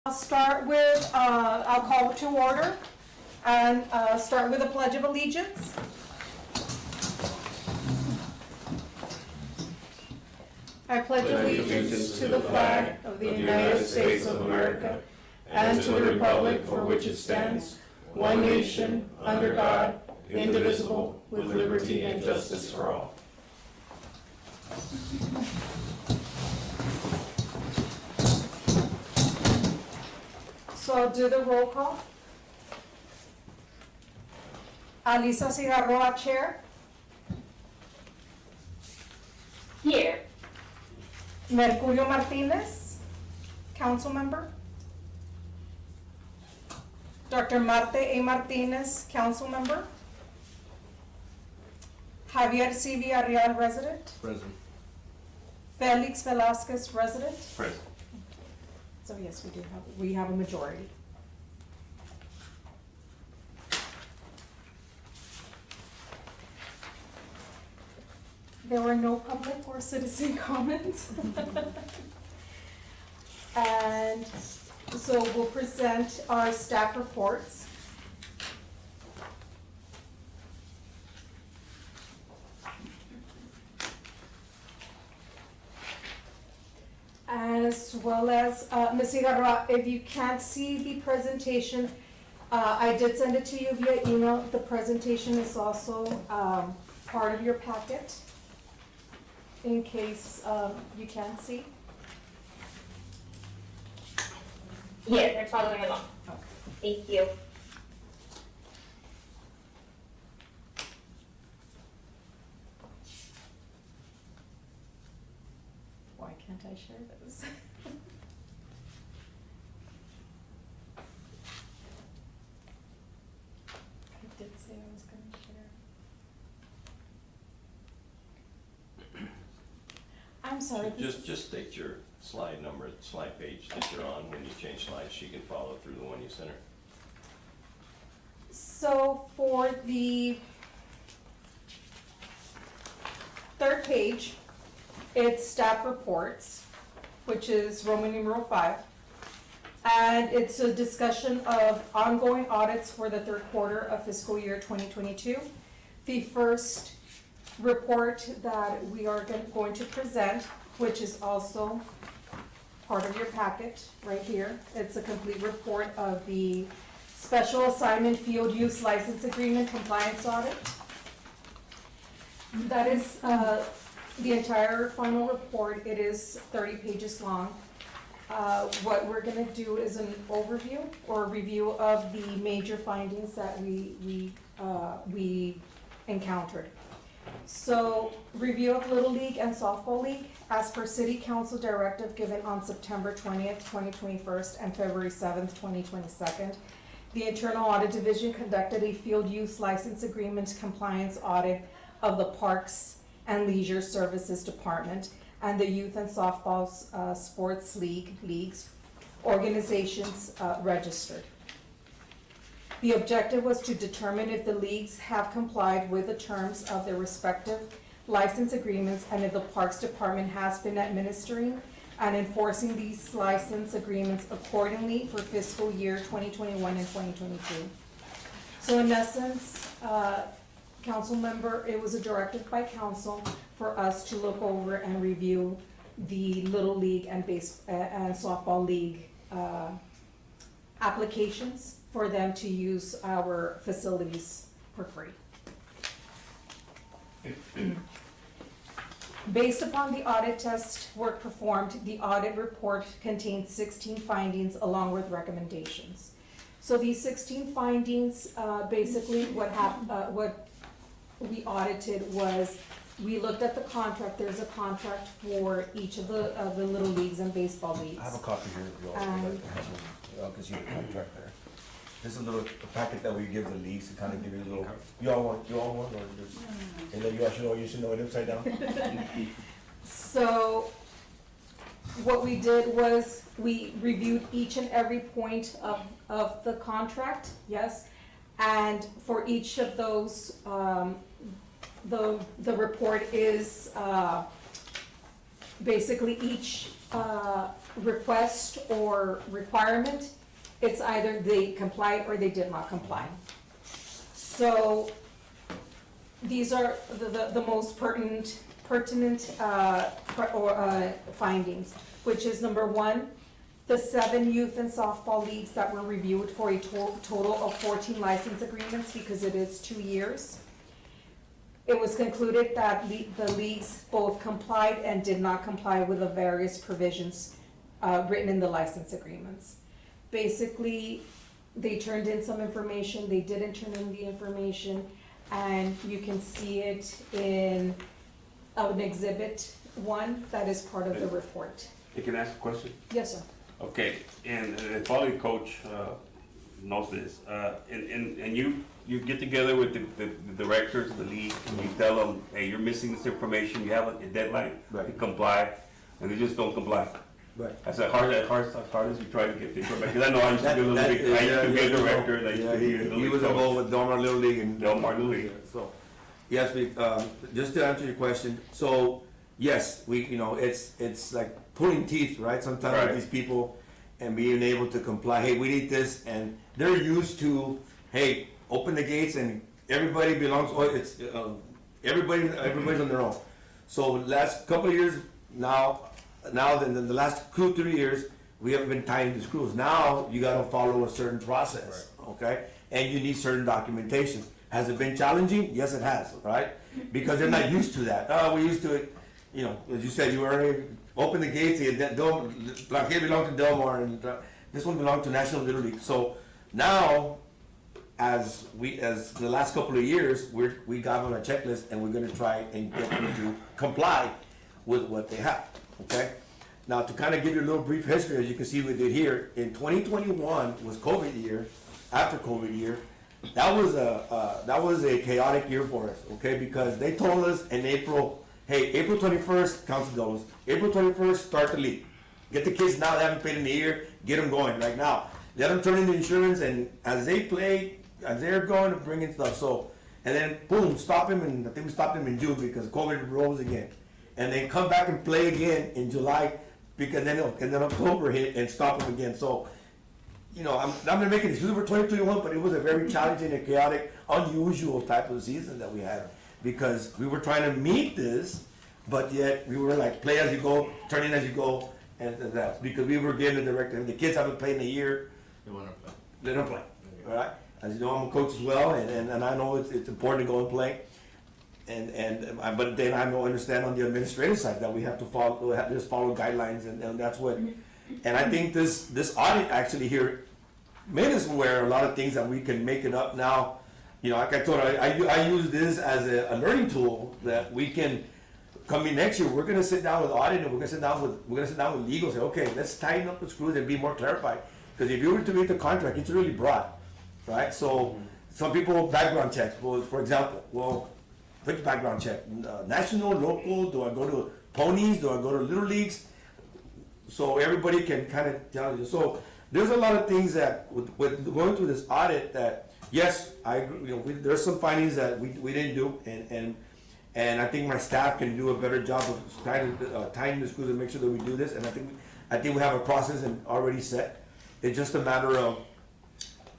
I'll start with, I'll call to order and start with a Pledge of Allegiance. I pledge allegiance to the flag of the United States of America and to the republic for which it stands, one nation, under God, indivisible, with liberty and justice for all. So I'll do the roll call. Alisa Cigarroa, Chair. Here. Mercurio Martinez, Council Member. Dr. Marte A. Martinez, Council Member. Javier C. Villarreal, Resident. Present. Felix Velasquez, Resident. Present. So yes, we have a majority. There were no public or citizen comments. And so we'll present our staff reports. As well as, Ms. Igarra, if you can't see the presentation, I did send it to you via email. The presentation is also part of your packet in case you can't see. Here, they're following along. Okay. Thank you. Why can't I share this? I did say I was gonna share. I'm sorry. this is- Just state your slide number, slide page that you're on. When you change slides, she can follow through the one you sent her. So for the third page, it's staff reports, which is Roman numeral 5. And it's a discussion of ongoing audits for the third quarter of fiscal year 2022. The first report that we are going to present, which is also part of your packet right here. It's a complete report of the Special Assignment Field Use License Agreement Compliance Audit. That is the entire final report. It is 30 pages long. What we're gonna do is an overview or review of the major findings that we encountered. So, review of Little League and Softball League, as per City Council directive given on September 20th, 2021 and February 7th, 2022. The Internal Audit Division conducted a field use license agreement compliance audit of the Parks and Leisure Services Department and the Youth and Softball Sports Leagues organizations registered. The objective was to determine if the leagues have complied with the terms of their respective license agreements and if the Parks Department has been administering and enforcing these license agreements accordingly for fiscal year 2021 and 2022. So in essence, council member, it was a directive by council for us to look over and review the Little League and Softball League applications for them to use our facilities for free. Based upon the audit test work performed, the audit report contains 16 findings along with recommendations. So these 16 findings, basically what we audited was, we looked at the contract. There's a contract for each of the little leagues and baseball leagues. I have a copy here if you all would like to have one. Y'all can see the contract there. This is a packet that we give the leagues to kind of give you a little, you all want or just, and then you should know it upside down? So what we did was we reviewed each and every point of the contract, yes, and for each of those, the report is basically each, request or requirement, it's either they complied or they did not comply. So, these are the most pertinent, findings, which is number one, the 7 youth and softball leagues that were reviewed for a total of 14 license agreements, because it is 2 years. It was concluded that the leagues both complied and did not comply with the various provisions written in the license agreements. Basically, they turned in some information, they didn't turn in the information, and you can see it in an exhibit 1 that is part of the report. You can ask a question? Yes, sir. Okay, and probably coach knows this. And you get together with the directors of the league and you tell them, hey, you're missing this information, you have a deadline to Right. comply, and they just don't comply. Right. That's as hard as you try to get the information. Because I know I used to be a little bit, I used to be a director and I used to be a little He was bit involved coach. with Del Mar Little League and. Del Mar Little League. So, yes, just to answer your question, so, yes, it's like pulling teeth, right? Sometimes with Right. these people and being able to comply, hey, we need this, and they're used to, hey, open the gates and everybody belongs, everybody's on their own. So last couple of years, now, then the last 2-3 years, we haven't been tying the screws. Now, you gotta follow a certain process, okay? And you need certain documentation. Has it been challenging? Yes, it has, right? Because they're not used to that. Oh, we're used to it, as you said, you already open the gates, like here belongs to Del Mar, and this one belongs to National Little League. So now, as the last couple of years, we got on a checklist and we're gonna try and get them to comply with what they have, okay? Now, to kind of give you a little brief history, as you can see we did here, in 2021 was COVID year, after COVID year, that was a chaotic year for us, okay? Because they told us in April, hey, April 21st, Council Dollars, April 21st, start the league. Get the kids now, they haven't paid in a year, get them going right now. Let them turn in the insurance, and as they play, as they're going to bring in stuff, so, and then boom, stop him, and I think we stopped him in June because COVID rose again. And then come back and play again in July, because then October hit and stop him again. So, I'm not making excuses for 2021, but it was a very challenging and chaotic, unusual type of season that we had, because we were trying to meet this, but yet we were like, play as you go, turn in as you go, and that's because we were getting the directive. The kids haven't played in a year. They want to play. They don't play, all right? As you know, I'm a coach as well, and I know it's important to go and play. But then I understand on the administrative side that we have to follow guidelines, and that's what. And I think this audit actually here made us aware of a lot of things that we can make it up now. Like I told her, I use this as a learning tool that we can. Coming next year, we're gonna sit down with audit and we're gonna sit down with legal. Say, okay, let's tighten up the screws and be more clarified. Because if you were to read the contract, it's really broad, right? So some people background checks. Well, for example, which background check? National, local? Do I go to ponies? Do I go to little leagues? So everybody can kind of tell you. So there's a lot of things that with going through this audit that yes, I agree. There's some findings that we didn't do, and I think my staff can do a better job of tying the screws and make sure that we do this. And I think we have a process and already set. It's just a matter of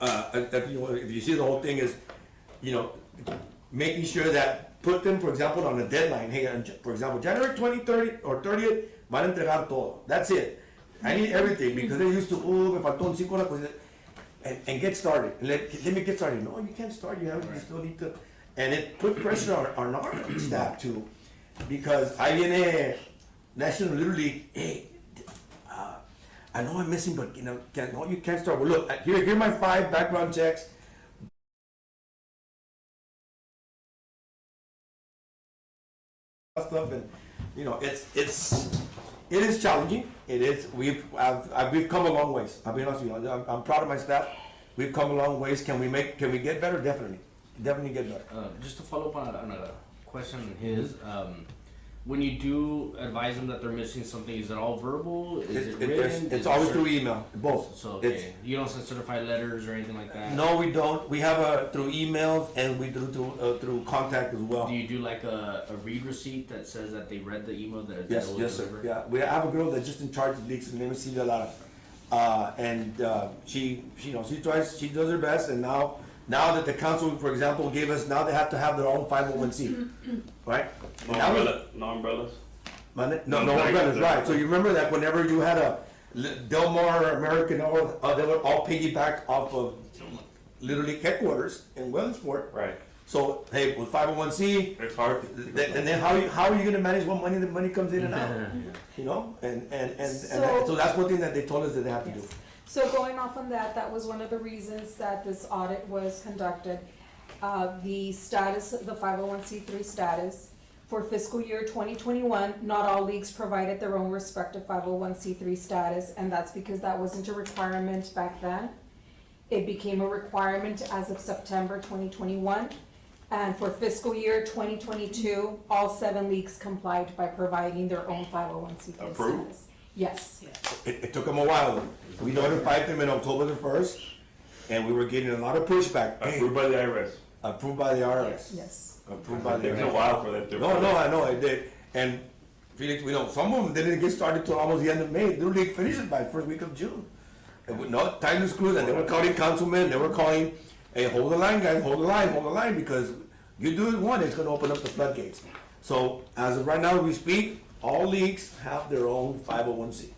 if you see the whole thing is making sure that put them, for example, on a deadline. Hey, for example, January 20th or 30th, van a entregar todo. That's it. I need everything because they're used to, me faltó 5 horas, and get started. Let me get started. No, you can't start. You still need to. And it put pressure on our staff too, because I viene National Little League. Hey, I know I'm missing, but you can't start. Well, look, here are my 5 background checks. Stuff, and it is challenging. It is. We've come a long ways. I'll be honest with you. I'm proud of my staff. We've come a long ways. Can we get better? Definitely get better. Just to follow up on a question of his, when you do advise them that they're missing something, is it all verbal? Is it It's written? it's always through email, both. So It's- okay, you don't send certified letters or anything like that. No, we don't. We have through emails and we do through contact as well. Do you do like a read receipt that says that they read the email that Yes, that was yes, sir. delivered? Yeah, we have a girl that's just in charge of leaks. Her name is Celia Lara. She tries, she does her best, and now that the council, for example, gave us, now they have to have their own 501c, right? And that was- No umbrellas? No, No no, break. umbrellas, right. So you remember that whenever you had a Delmar American, they were all piggybacked off of Little League headquarters in Williamsport. Right. So, hey, with 501c, It's hard. and then how are you gonna manage what money, the money comes in and out? You know, so that's one thing that they told us that they have to do. Yes. So going off on that, that was one of the reasons that this audit was conducted. The status, the 501c3 status for fiscal year 2021, not all leagues provided their own respective 501c3 status, and that's because that wasn't a requirement back then. It became a requirement as of September 2021. And for fiscal year 2022, all 7 leagues complied by providing their own 501c3 Approved? status. Yes. It took them a while. We notified them in October the 1st, and we were getting a lot of pushback. Hey, Approved by the IRS. approved by the IRS. Yes. Approved by the There's a IRS. while for that. No, I know, I did. And Felix, we know, some of them didn't get started till almost the end of May. Little League finished it by the first week of June. And with no time to screw that. They were calling councilmen, they were calling, hey, hold the line, guys, hold the line, because you do it one, it's gonna open up the floodgates. So as of right now, we speak, all leagues have their own 501c.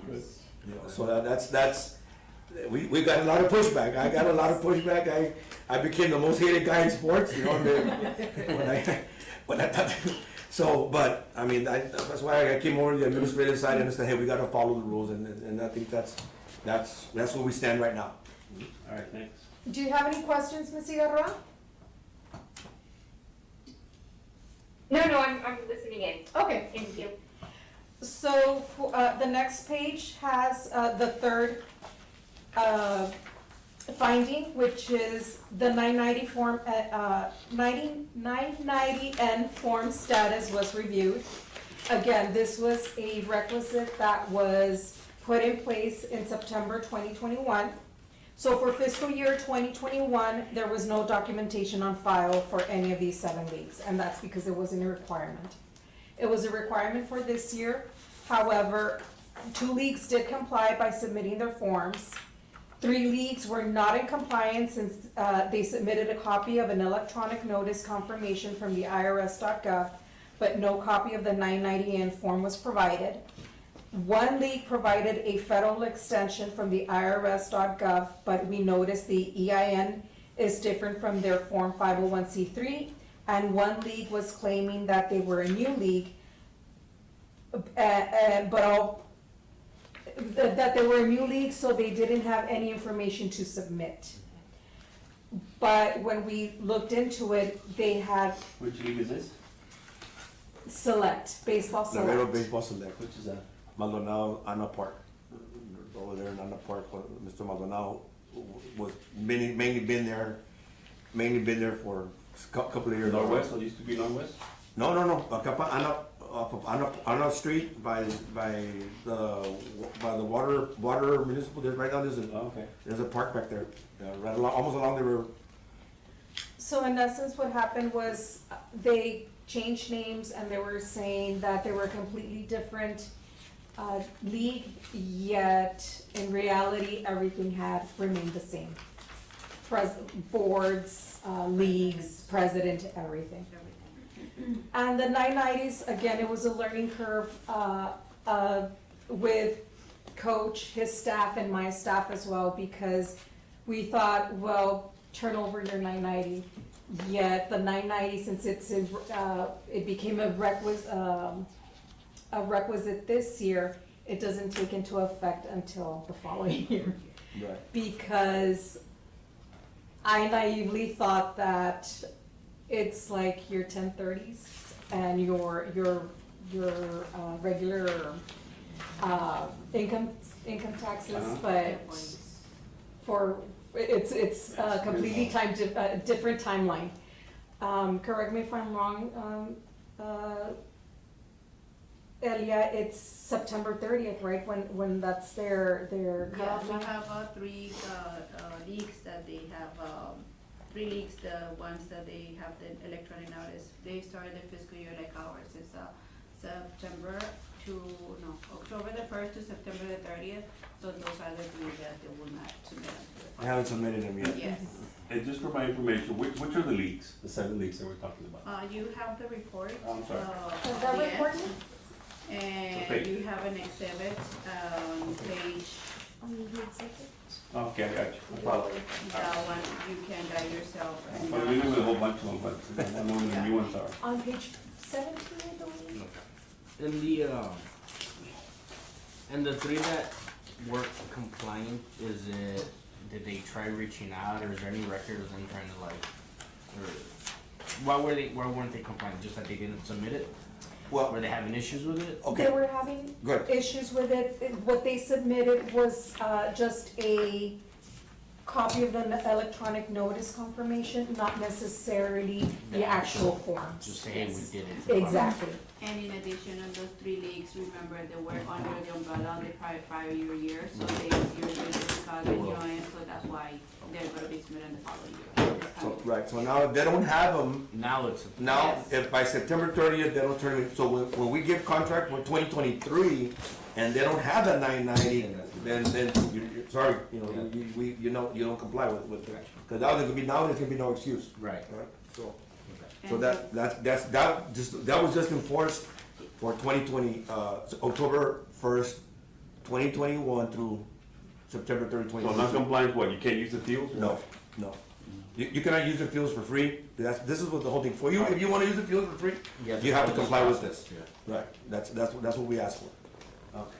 You know, so that's, we got a lot of pushback. I got a lot of pushback. I became the most hated guy in sports, you know, when I thought, so, but, I mean, that's why I came over to the administrative side and said, hey, we gotta follow the rules, and I think that's where we stand right now. All right, thanks. Do you have any questions, Ms. Igarra? No, I'm listening in. Okay. Thank you. So, the next page has, the third, finding, which is the 990 form, 990N form status was reviewed. Again, this was a requisite that was put in place in September 2021. So for fiscal year 2021, there was no documentation on file for any of these 7 leagues, and that's because it wasn't a requirement. It was a requirement for this year. However, 2 leagues did comply by submitting their forms. 3 leagues were not in compliance since they submitted a copy of an electronic notice confirmation from the IRS.gov, but no copy of the 990N form was provided. 1 league provided a federal extension from the IRS.gov, but we noticed the EIN is different from their Form 501c3, and 1 league was claiming that they were a new league, that they were a new league, so they didn't have any information to submit. But when we looked into it, they had Which league is this? baseball Laredo select. Baseball Select, Which is that? Maldonado, Anna Park. Over there in Anna Park, Mr. Maldonado was mainly been there for a couple of years. Northwest, it used to be Northwest? No, Acapa, off of Anna Street by the water municipal, there's right now, Oh, okay. there's a park back there, right along, almost along the river. So in essence, what happened was they changed names and they were saying that they were a completely different league, yet in reality, everything had remained the same. Boards, leagues, president, everything. And the 990s, again, it was a learning curve with coach, his staff, and my staff as well, because we thought, well, turn over your 990. Yet the 990, since it became a requisite this year, it doesn't take into effect until the following year. Right. Because I naively thought that it's like your 1030s and your regular income taxes, but for it's completely different timeline. Correct me if I'm wrong, Elia, it's September 30th, right, when that's their Yeah, cutoff we line? have three leagues that they have, three leagues, the ones that they have the electronic notice. They started their fiscal year like ours, it's September to, no, October the 1st to September the 30th. So those are the three that they will not submit. I haven't submitted them yet. Yes. And just for my information, which are the leagues, the 7 leagues that we're talking about? You have the report. I'm sorry. Is that at the end, recording? Okay. And you have an exhibit, page, Okay, I got you. No problem. that one, you can guide yourself. And, Well, we know with a whole bunch of them, but I know the new ones are. On page 17, I believe. And the three that weren't compliant, did they try reaching out, or is there any record of them trying to or why weren't they compliant? Just that they didn't submit it? Well, Were they having issues with it? They okay, were having good. issues with it. What they submitted was just a copy of the electronic notice confirmation, not necessarily the actual forms. Just say, hey, we did it. Exactly. And in addition, on those three leagues, remember, they were under the umbrella of the prior year, so they, you're doing the college join, so that's why they're gonna be submitted in the following year. This So, time. right, so now if they don't have them, Now it's. now, Yes. if by September 30th, they don't turn it, so when we give contract for 2023, and they don't have that 990, then you're sorry, you know, you don't comply with it. Because now there's gonna be no excuse. Right. Right, so And that was just enforced for 2020, October 1st, 2021 through September 30, So 2022. non-compliant, what, you can't use the fields? or what? No. You cannot use the fields for free. This is what the whole thing, for you, if you wanna use the fields for free, you have to comply with this. Yeah. Right, that's what we asked for. Okay.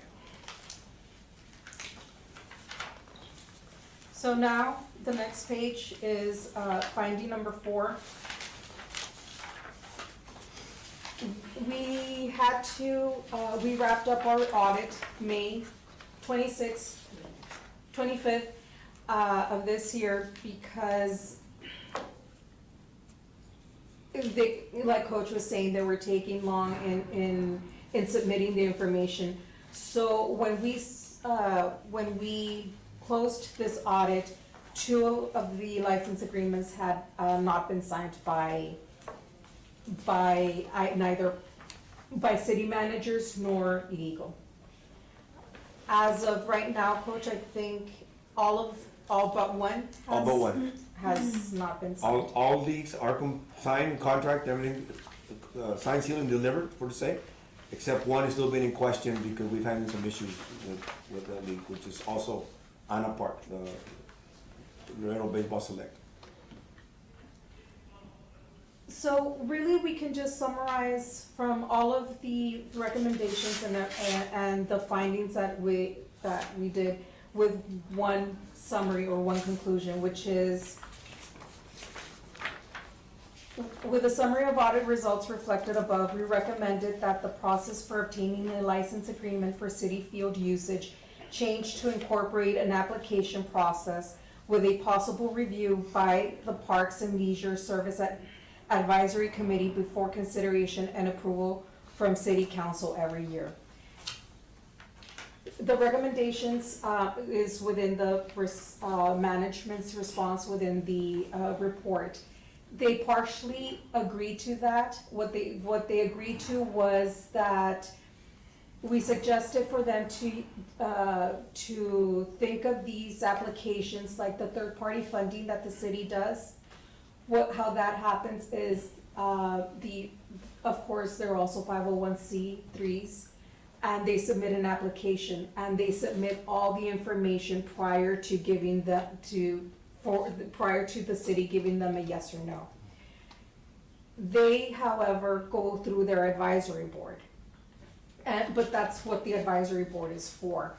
So now, the next page is finding number 4. We had to, we wrapped up our audit May 25th of this year because like Coach was saying, they were taking long in submitting the information. So when we closed this audit, 2 of the license agreements had not been signed neither by city managers nor legal. As of right now, Coach, I think all but one All but one. has not been signed. All leagues are signed, contract, everything, signed, sealed, and delivered, for the sake, except one is still being in question because we've had some issues with that league, which is also Anna Park, the Laredo Baseball Select. So really, we can just summarize from all of the recommendations and the findings that we did with one summary or one conclusion, which is, with a summary of audit results reflected above, we recommended that the process for obtaining a license agreement for city field usage change to incorporate an application process with a possible review by the Parks and Leisure Service Advisory Committee before consideration and approval from City Council every year. The recommendations is within the management's response within the report. They partially agreed to that. What they agreed to was that we suggested for them to think of these applications like the third-party funding that the city does. How that happens is, of course, there are also 501c3s, and they submit an application, and they submit all the information prior to the city giving them a yes or no. They, however, go through their advisory board, but that's what the advisory board is for.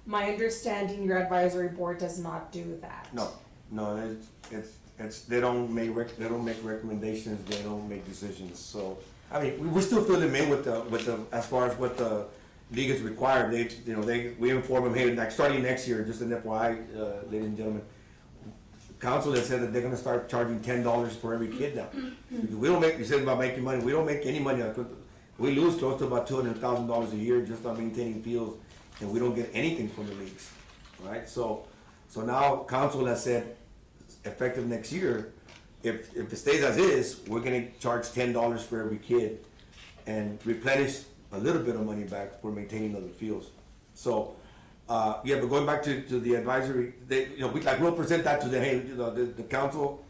My understanding, your advisory board does not do that. No, they don't make recommendations, they don't make decisions, so, I mean, we still fill them in with the, as far as what the league is required, we inform them, hey, like, starting next year, just an FYI, ladies and gentlemen, council has said that they're gonna start charging $10 for every kid now. We don't make, you said about making money, we don't make any money, We lose close to about $200,000 a year just on maintaining fields, and we don't get anything from the leagues, right? So now council has said, effective next year, if it stays as is, we're gonna charge $10 for every kid and replenish a little bit of money back for maintaining other fields. So, yeah, but going back to the advisory, they, you know, we'll present that to the, hey, you know, the council,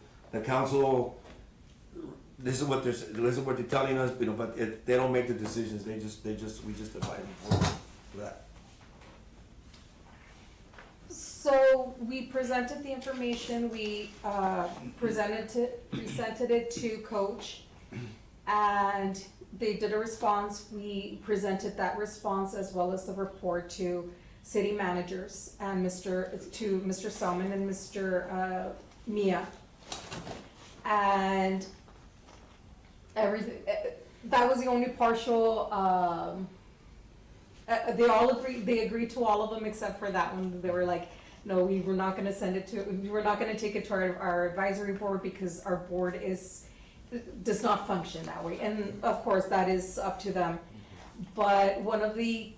this is what they're telling us, you know, but they don't make the decisions, we just advise them for that. So we presented the information, we presented it to Coach, and they did a response. We presented that response as well as the report to city managers and to Mr. Salmon and Mr. Mia. And everything, that was the only partial, they agreed to all of them except for that one. They were like, no, we were not gonna take it to our advisory board because our board does not function that way. And of course, that is up to them. But one of the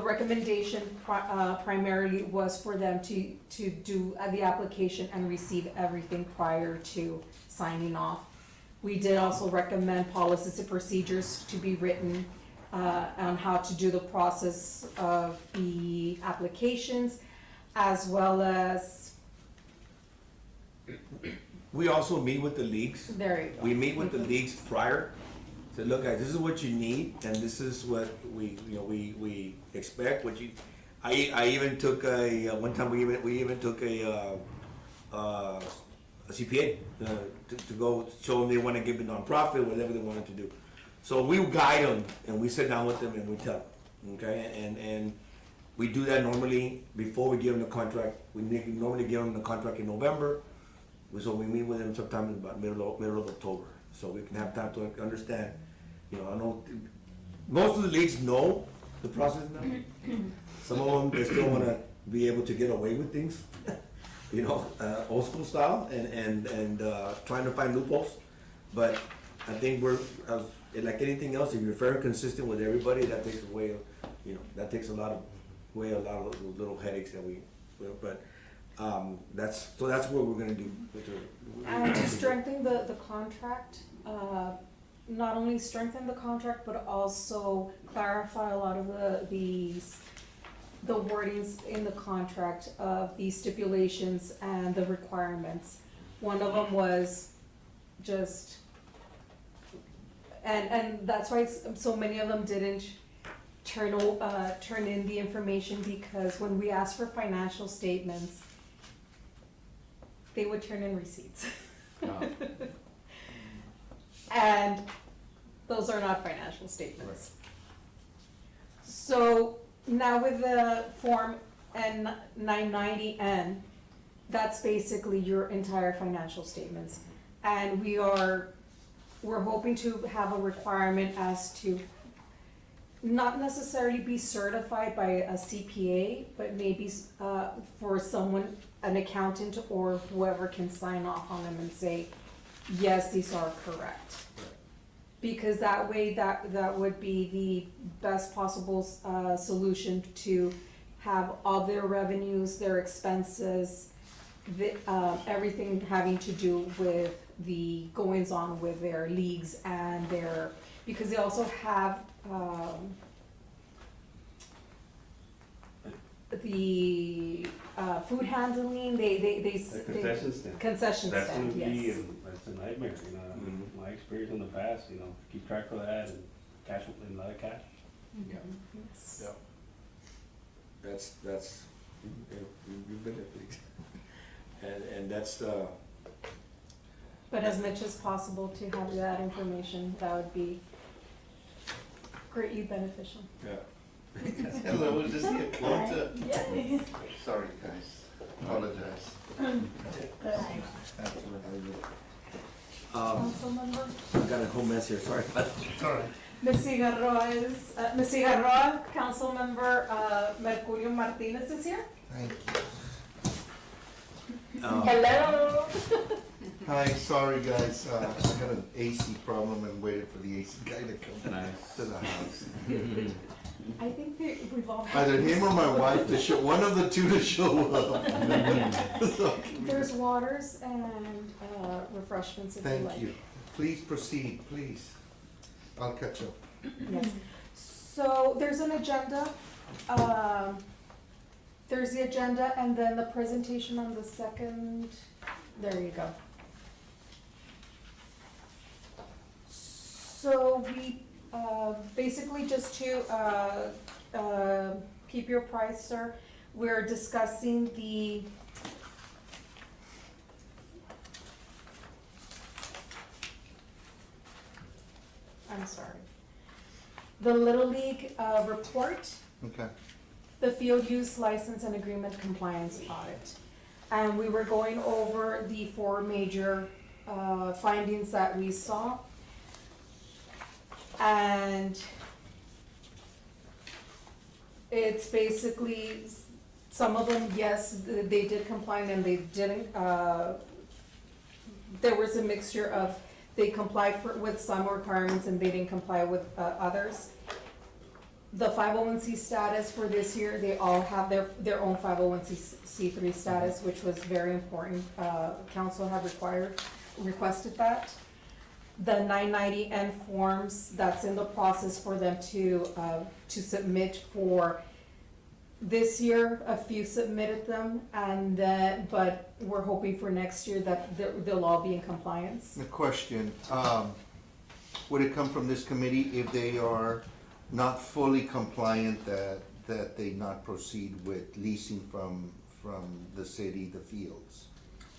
recommendation primarily was for them to do the application and receive everything prior to signing off. We did also recommend policies and procedures to be written on how to do the process of the applications, as well as, We also meet with the leagues. there you go. We meet with the leagues prior, say, look, guys, this is what you need, and this is what we expect, I even took one time we even took a CPA, to go show them they wanna give a nonprofit, whatever they wanted to do. So we guide them, and we sit down with them and we tell them, okay, and we do that normally before we give them the contract. We normally give them the contract in November, so we meet with them sometime in about middle of October, so we can have time to understand. You know, I know most of the leagues know the process now. Some of them, they still wanna be able to get away with things, you know, old school style, and trying to find loopholes. But I think we're, like anything else, if you're fair and consistent with everybody, that takes away, you know, that takes a lot of those little headaches that but that's what we're gonna do with And to strengthen the contract, not only strengthen the contract, but also clarify a lot of the wordings in the contract of the stipulations and the requirements. One of them was just, and that's why so many of them didn't turn in the information, because when we asked for financial statements, they would turn in receipts. Oh. And those are not financial statements. So now with the Form N990N, that's basically your entire financial statements. And we're hoping to have a requirement as to not necessarily be certified by a CPA, but maybe for someone, an accountant or whoever can sign off on them and say, yes, these are correct. Because that way, that would be the best possible solution to have all their revenues, their expenses, everything having to do with the goings on with their leagues and because they also have the food handling, The concession stand. concession That's stand, gonna be, yes. that's a nightmare, you know, my experience in the past, you know, keep track of that and cash, and another cash. Yes. That's, you've been there, and that's, But as much as possible to have that information, that would be greatly beneficial. yeah. Hello, is this the accountant? Yes. Sorry, guys, apologize. Councilmember? I got a whole mess here, sorry about that. Sorry. Ms. Figueroa, Councilmember, Mercurio Martinez is here. Thank you. Hello. Hi, sorry guys, I got an AC problem and waited for the AC guy to come Nice. to the house. I think that we've all had. Either him or my wife to show, one of the two to show up. So, There's waters and refreshments if you like. thank you. Please proceed, please. I'll catch up. Yes. So there's an agenda. There's the agenda and then the presentation on the second. There you go. So we, basically just to, keep you apprised, sir, we're discussing the I'm sorry. The Little League, report, Okay. the field use license and agreement compliance audit. And we were going over the four major, findings that we saw. And it's basically, some of them, yes, they did comply and they didn't, there was a mixture of, they complied with some requirements and they didn't comply with, others. The 501c status for this year, they all have their own 501c3 status, which was very important. Council have requested that. The 990N forms, that's in the process for them to submit for this year. A few submitted them, and then, but we're hoping for next year that they'll all be in compliance. The question, would it come from this committee if they are not fully compliant that they not proceed with leasing from the city, the fields,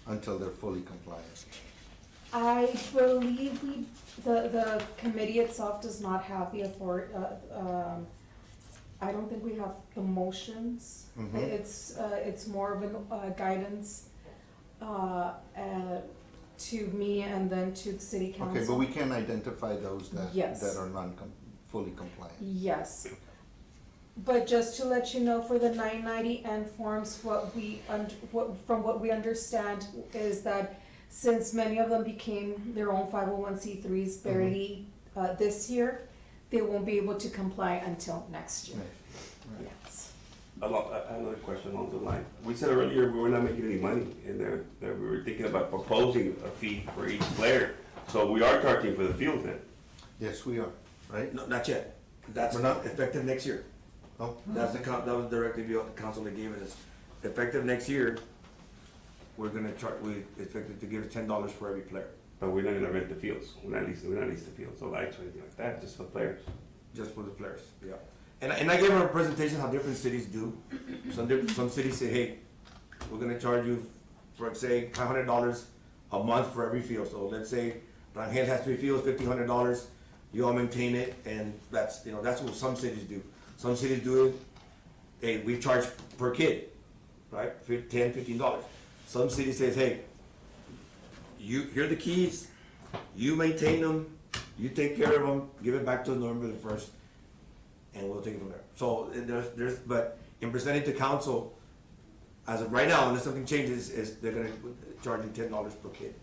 until they're fully compliant? I believe the committee itself does not have the authority, I don't think we have the motions. Mhm. It's more of a guidance, to me and then to the city council. Okay, but we can identify those Yes. that are fully compliant. Yes. But just to let you know, for the 990N forms, from what we understand is that since many of them became their own 501c3s barely, this year, they won't be able to comply until next year. Right. Yes. Another question along the line. We said earlier we were not making any money in there, that we were thinking about proposing a fee for each player. So we are charging for the field then. Yes, we are, right? No, not yet. That's We're not- effective next year. Oh, That was the directive the council had given us. Effective next year, we're gonna we expected to give us $10 for every player, But we're not gonna rent the fields. We're not leasing the fields or lights or anything like that, just for players. just for the players, yeah. And I gave her a presentation how different cities do. Some cities say, hey, we're gonna charge you for, say, $500 a month for every field. So let's say Rangel has 3 fields, $1,500, you all maintain it, and that's what some cities do. Some cities do it, hey, we charge per kid, right, $10, $15. Some city says, hey, here are the keys, you maintain them, you take care of them, give it back to us November the 1st, and we'll take it from there. So but in presenting to council, as of right now, unless something changes, is they're gonna charge you $10 per kid.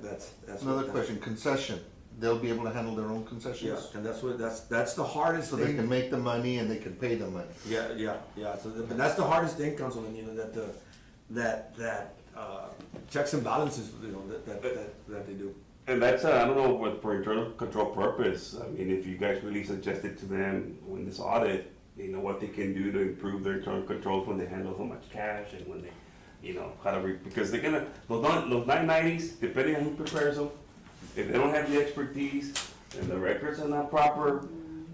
That's another what- question, concession. They'll be able to handle their own Yeah, concessions? and that's the hardest So thing. they can make the money and they can pay the money? Yeah. So, but that's the hardest thing, Councilman, that checks and balances, that they do. And that's, I don't know, what for internal control purpose, I mean, if you guys really suggested to them when this audit, what they can do to improve their internal controls when they handle so much cash and when they, how to, because they're gonna, those 990s, depending on who prepares them, if they don't have the expertise and the records are not proper,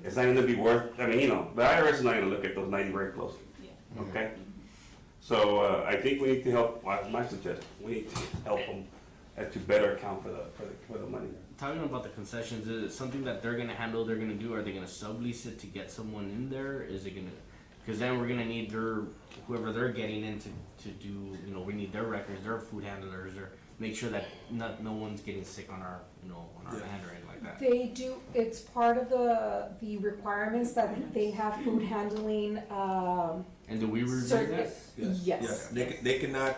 it's not gonna be worth, the IRS is not gonna look at those 90 very closely, okay? So, I think we need to help, my suggestion, we need to help them to better account for the money. Talking about the concessions, is it something that they're gonna handle, they're gonna do? Are they gonna sublease it to get someone in there? Is it gonna, cause then we're gonna need whoever they're getting in to do, we need their records, their food handlers, or make sure that no one's getting sick on our, on our hand or anything like that. They do, it's part of the requirements that they have food handling, And do we review certain, that? yes. They cannot,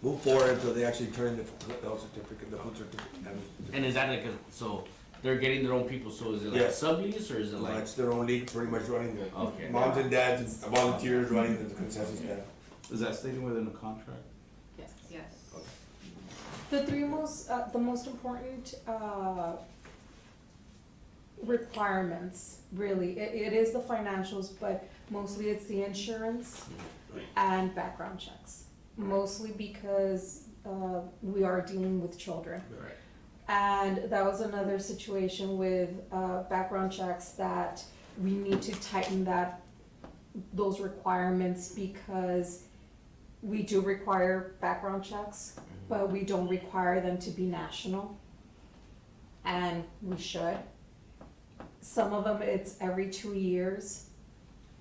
move forward until they actually turn the health certificate, the food certificate. And is that like so they're getting their own people, so is it like Yeah. a sublease or is it Like, like? it's their own league, pretty much running the Okay. moms and dads and volunteers running the consensus stand. Is that stated within the contract? Yes. The three most, the most important, requirements, really, it is the financials, but mostly it's the insurance and background checks. Mostly because, we are dealing with children. Right. And that was another situation with, background checks that we need to tighten those requirements because we do require background checks, but we don't require them to be national. And we should. Some of them, it's every 2 years.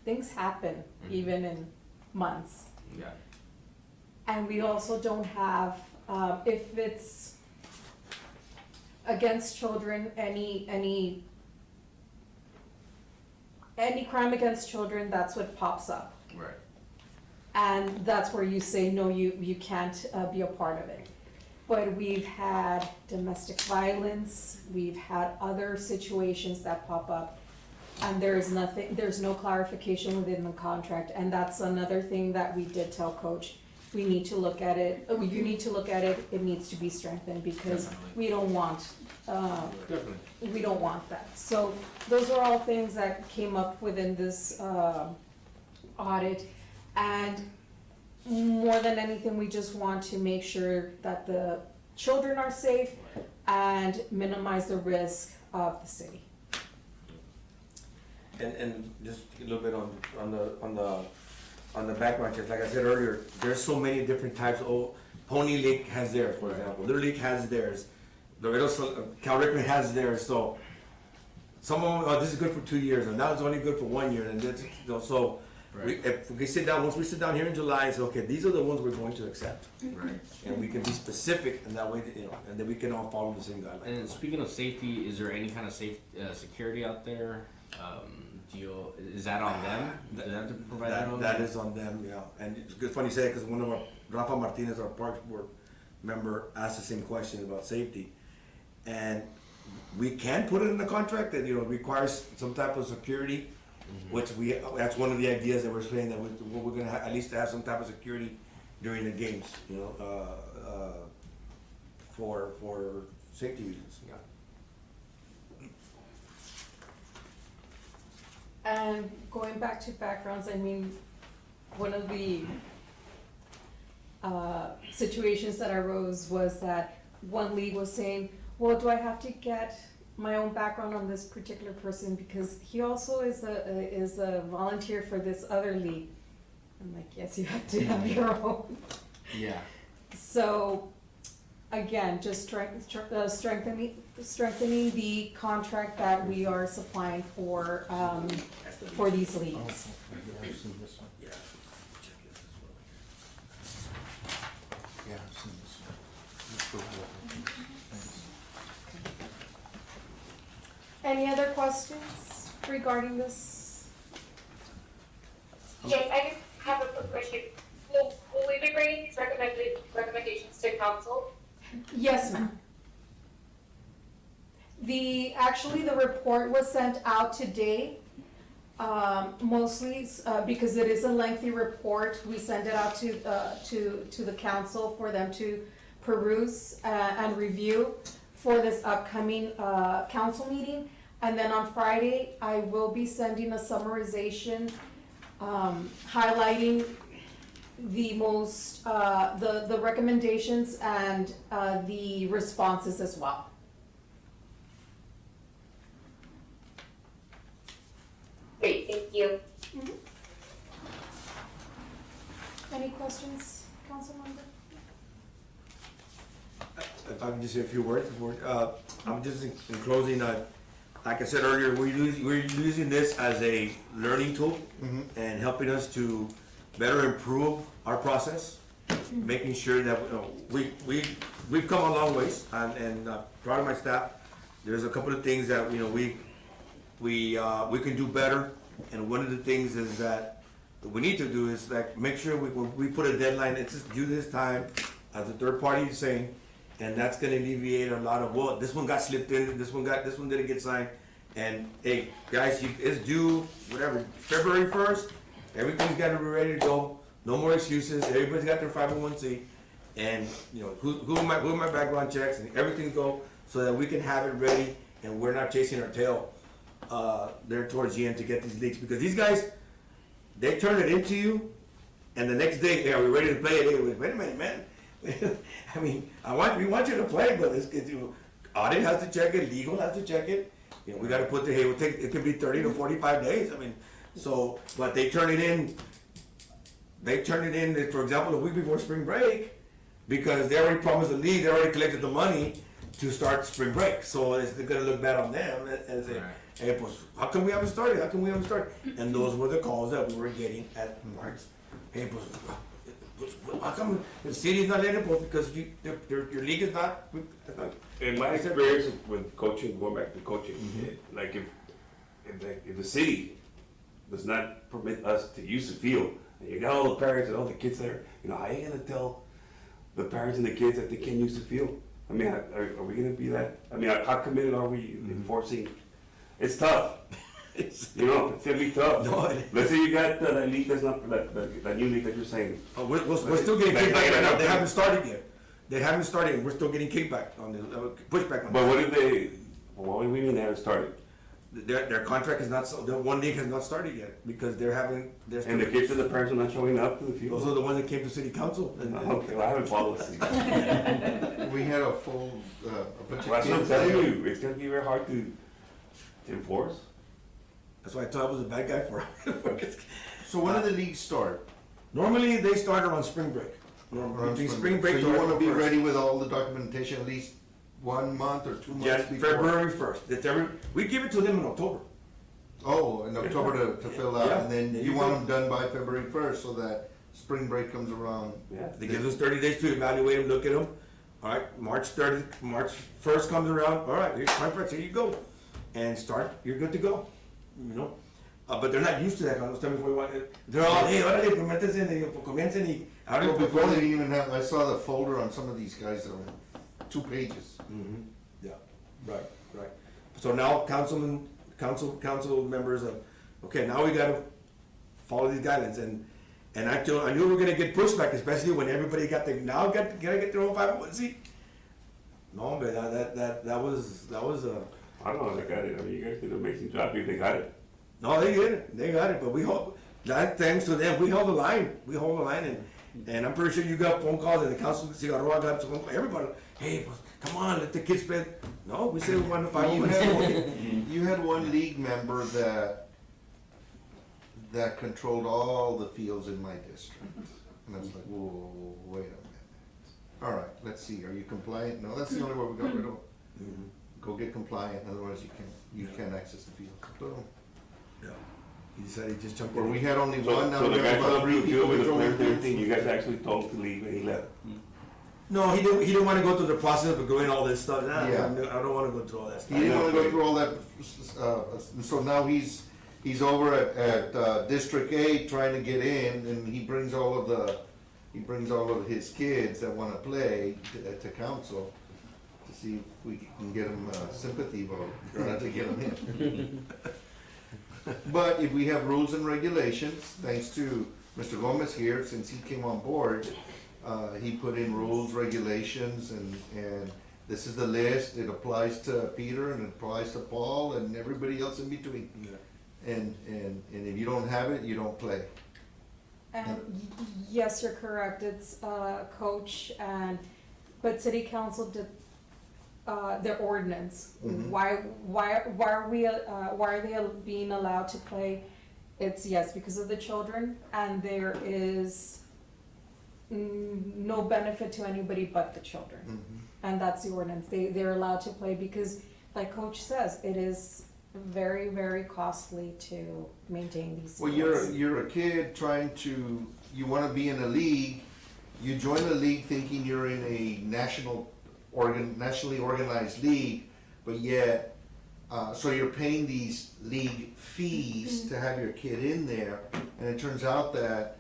Things happen, even in months. Yeah. And we also don't have, if it's against children, any crime against children, that's what pops up. Right. And that's where you say, no, you can't be a part of it. But we've had domestic violence, we've had other situations that pop up, and there's no clarification within the contract, and that's another thing that we did tell Coach. We need to look at it, you need to look at it, it needs to be strengthened, because Definitely. we don't want, Definitely. we don't want that. So those are all things that came up within this audit. And more than anything, we just want to make sure that the children are safe and minimize the risk of the city. And just a little bit on the background checks, like I said earlier, there's so many different types. Oh, Pony Lake has theirs, for example. Little League has theirs. Cal Ripken has theirs. So some of them, oh, this is good for 2 years, and that was only good for 1 year, and that's, so. Right. If we sit down, once we sit down here in July and say, okay, these are the ones we're going to accept. Right. And we can be specific in that way, and then we can all follow the same guidelines. And speaking of safety, is there any kind of security out there? Is that on them? Do they have to provide that on That them? is on them, yeah. And it's good, funny you say it, because one of our, Rafa Martinez, our Parks Board member, asked the same question about safety. And we can put it in the contract that, requires some type of security, which that's one of the ideas that we're saying, that we're gonna at least have some type of security during the games, for safety reasons. Yeah. And going back to backgrounds, I mean, one of the situations that arose was that one league was saying, well, do I have to get my own background on this particular person because he also is a volunteer for this other league? I'm like, yes, you have to have your own. Yeah. So, again, just strengthening the contract that we are supplying for these leagues. I've seen this one. Yeah. Yeah, I've seen this one. Let's go with it. Thanks. Any other questions regarding this? Yes, I just have a quick question. Will we be bringing these recommendations to council? Yes, ma'am. Actually, the report was sent out today, mostly, because it is a lengthy report. We send it out to the council for them to peruse, and review for this upcoming, council meeting. And then on Friday, I will be sending a summarization, highlighting the most, the recommendations and, the responses as well. Great, thank you. Any questions, council member? If I can just say a few words, I'm just in closing, like I said earlier, we're using this as a learning tool and helping us to better improve our process, making sure that, we've come a long ways, and proud of my staff. There's a couple of things that, we can do better, and one of the things is that we need to do is like make sure we put a deadline, it's just due this time, as a third party saying, and that's gonna alleviate a lot of, well, this one got slipped in, this one didn't get signed. And hey, guys, it's due, whatever, February 1st, everything's gotta be ready to go, no more excuses, everybody's got their 501c. And, you know, who are my background checks, and everything go, so that we can have it ready, and we're not chasing our tail, there towards the end to get these leagues, because these guys, they turn it into you, and the next day, hey, are we ready to play it? Hey, wait a minute, man. I mean, we want you to play, but audit has to check it, legal has to check it. You know, we gotta put it could be 30 to 45 days, I mean, so, but they turn it in, for example, a week before spring break, because they already promised the league, they already collected the money to start spring break, so it's gonna look bad on them, and say, Right. hey, pues, how come we haven't started, And those were the calls that we were getting at March. Hey, pues, how come the city's not letting it, pues, because your league is not. In my experience with coaching, going back to coaching, like if the city does not permit us to use the field, and you got all the parents and all the kids there, you know, how are you gonna tell the parents and the kids that they can't use the field? I mean, are we gonna be that? I mean, how committed are we enforcing? It's tough. You know, it's gonna be tough. No, Let's say you got that league that's not that new league that you're saying. We're still getting kickback right now. They haven't started yet. We're still getting kickback on this, pushback on But this. what if they? What do we mean they haven't started? Their contract is not, the one league has not started yet, because they're still. And the kids and the parents are not showing up to the field. Those are the ones that came to city council. Okay, well, I haven't followed this. We had a full, a bunch Well, of that's what I'm kids telling there. you. It's gonna be very hard to enforce. That's why I thought I was a bad guy for it. So when do the leagues start? Normally, they start around spring break. Between spring break So to you wanna be April 1st. ready with all the documentation at least 1 month or 2 months Yeah, before? February 1st. We give it to them in October. Oh, in October to fill out, Yeah. and then Yeah, you you want go. them done by February 1st, so that spring break comes around. Yeah. They give us 30 days to evaluate them, look at them. All right, March 1st comes around, all right, here's contracts, here you go. And start, you're good to go, you know? But they're not used to that kind of stuff before we want it. They're all, hey, órale, pues métese, comiencen y ahora Well, pues, before they even have, I saw the folder on some of these guys that were 2 pages. Mhm. Yeah, right. So now council members of, okay, now we gotta follow these guidelines, and I knew we were gonna get pushback, especially when everybody gotta get their own 501c. No, but that was a, I don't know if they got it. I mean, you guys did an amazing job if they got it. no, they got it, but we hold, thanks to them, we hold the line, and I'm pretty sure you got phone calls, and the council, Cigarroa got phone calls, everybody, hey, pues, come on, let the kids play. No, we said we wanted to You 501c. you had one league member that controlled all the fields in my district. And I was like, whoa, wait a minute. All right, let's see, are you compliant? No, that's the only way we got rid of it. Mhm. Go get compliant, otherwise you can't access the field. Boom. Yeah, he decided he just jumped Where in. we had only So, one, now so we the have guy about fell 3 through the people field with the controlling players and fields. everything. You guys actually told him to leave and he left. No, he didn't want to go through the process of doing all this stuff. Nah, Yeah. I don't want to go through all that He stuff. didn't wanna go through all that, so now he's over at District 8 trying to get in, and he brings all of his kids that wanna play to council to see if we can get him a sympathy vote, try to get him in. But if we have rules and regulations, thanks to Mr. Gomez here, since he came on board, he put in rules, regulations, and this is the list. It applies to Peter and it applies to Paul and everybody else in between. Yeah. And if you don't have it, you don't play. Yes, you're correct, it's, coach but city council did, their ordinance. Mhm. Why are they being allowed to play? It's, yes, because of the children, and there is no benefit to anybody but the children. Mhm. And that's the ordinance, they're allowed to play because, like Coach says, it is very, very costly to maintain these Well, fields. you're a kid you wanna be in a league, you join a league thinking you're in a nationally organized league, but yet, so you're paying these league fees to have your kid in there, and it turns out that,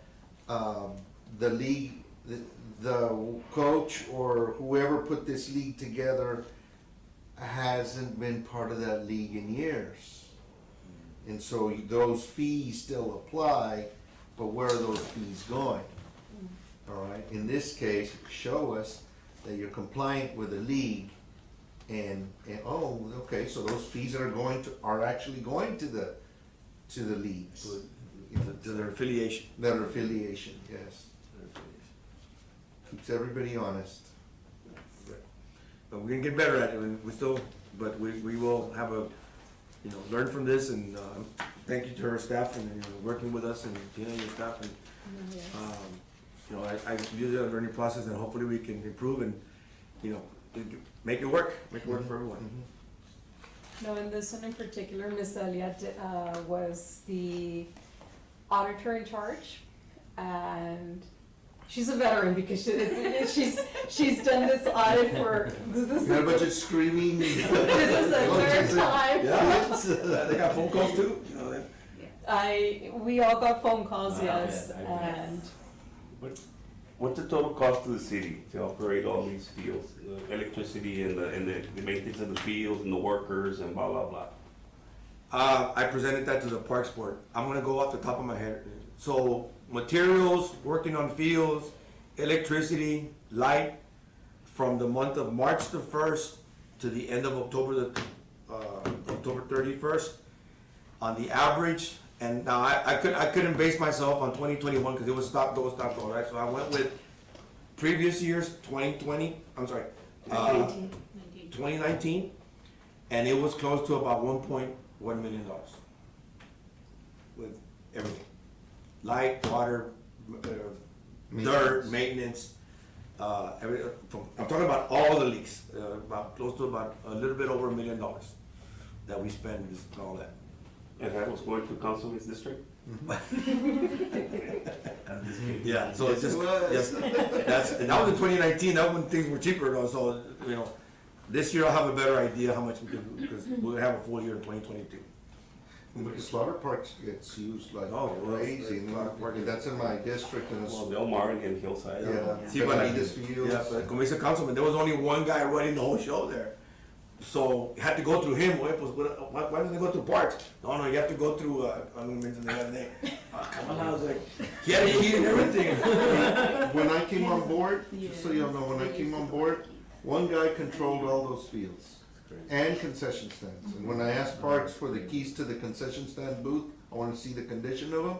the league the coach or whoever put this league together hasn't been part of that league in years. And so those fees still apply, but where are those fees going? All right, in this case, show us that you're compliant with the league and, oh, okay, so those fees are actually going to the leagues. To their affiliation. That are affiliation, yes. Keeps everybody honest. But we're gonna get better at it, and but we will have learn from this, and, thank you to her staff and, working with us and, your staff, and, I view it as a learning process, and hopefully we can improve and, make it work for everyone. No, in this one in particular, Miss Elia was the auditor in charge, and she's a veteran because she's done this audit for, this Got a bunch of screaming. is the third time. Yeah, they got phone calls too, We all got phone calls, yes, I bet. and What's the total cost to the city to operate all these fields, the electricity and the maintenance of the fields and the workers and blah, blah, blah? I presented that to the Parks Board. I'm gonna go off the top of my head. So materials, working on fields, electricity, light, from the month of March the 1st to the end of October October 31st, on the average. And now I couldn't base myself on 2021 because it was stop go, right? So I went with previous years, 2020. I'm sorry, 2019, and it was close to about $1.1 million with everything, light, water, dirt, maintenance. I'm talking about all the leaks. About close to about a little bit over $1 million that we spend on all that. And that was going to Councilman's district? Yeah, so it's just, yes, and that was in 2019, that was when things were cheaper, though, so, this year I'll have a better idea how much we can do, because we'll have a full year in 2022. Because Slaughter Parks gets used like Oh, well, crazy, and that's in my district, and it's, Well, Del Mar and Hillside. yeah. See, but Benavides Fields. yeah, but como dice Councilman, there was only one guy running the whole show there. So, it had to go through him, why doesn't it go through Parks? No, you have to go through, I'm gonna mention the other name. Come on, I was like, he had a key and everything. When I came on board, just so y'all know, when I came on board, one guy controlled all those fields and concession stands. And when I asked Parks for the keys to the concession stand booth, I wanted to see the condition of them,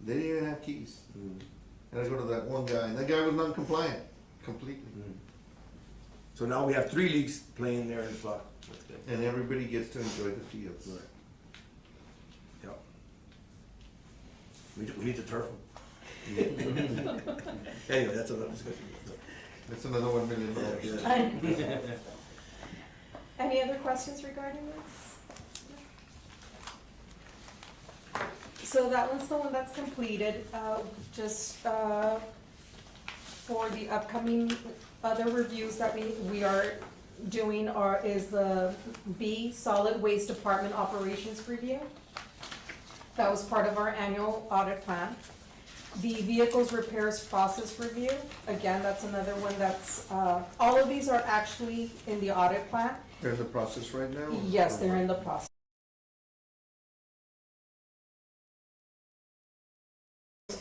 they didn't even have keys. And I go to that one guy, and that guy was non-compliant, completely. So now we have 3 leagues playing there in Slaughter. And everybody gets to enjoy the fields. Yeah. We need to turf them. Anyway, that's another discussion. That's another $1 million. any other questions regarding this? So that one's the one that's completed, just, for the upcoming other reviews that we are doing is the B, Solid Waste Department Operations Review. That was part of our annual audit plan. The Vehicles Repairs Process Review, again, that's another one that's, all of these are actually in the audit plan. They're in the process right now? Yes, they're in the process.